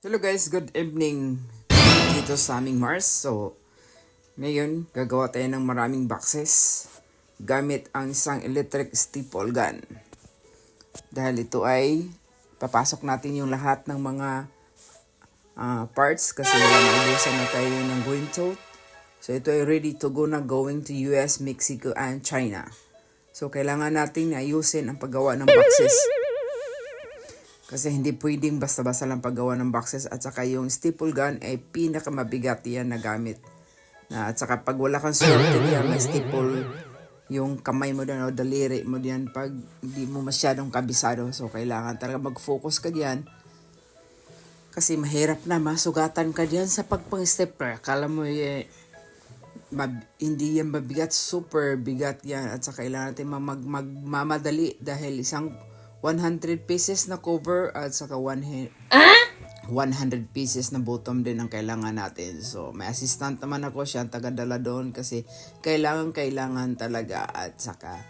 Hello guys, good evening dito sa aming Mars. So, ngayon gagawa tayo ng maraming boxes gamit ang isang electric staple gun. Dahil ito ay papasok natin yung lahat ng mga parts kasi naubusan na tayo ng gwinto. So, ito ay ready to go na going to US, Mexico, and China. So, kailangan natin ayusin ang paggawa ng boxes. Kasi hindi pwedeng basta-basta lang paggawa ng boxes at saka yung staple gun ay pinakamabigat yan na gamit. At saka pag wala kang swerte diyan, may staple yung kamay mo doon o daliri mo diyan pag hindi mo masyadong kabisado. So kailangan talaga mag-focus ka diyan. Kasi mahirap na masugatan ka diyan sa pagpang-stepper. Akala mo hindi yan mabigat, super bigat yan. At saka kailangan natin magmamadali dahil isang 100 pieces na cover at saka 100 pieces na bottom din ang kailangan natin. So, may assistant naman ako, siya ang taga-dala doon kasi kailangan talaga. At saka,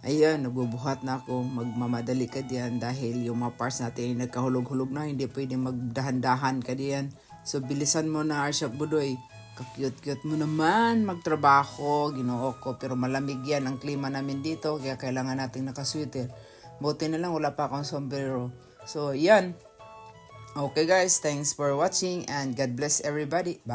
ayun, nagbubuhat na ako, magmamadali ka diyan dahil yung mga parts natin ay nagkahulog-hulog na, hindi pwedeng magdahan-dahan ka diyan. So, bilisan mo na, Arshap Budoy. Ka-cute-cute mo naman magtrabaho, ginoo ko. Pero malamig yan ang klima namin dito, kaya kailangan natin nakasweater. Buti na lang wala pa akong sombrero. So, yan. Okay guys, thanks for watching and God bless everybody. Bye!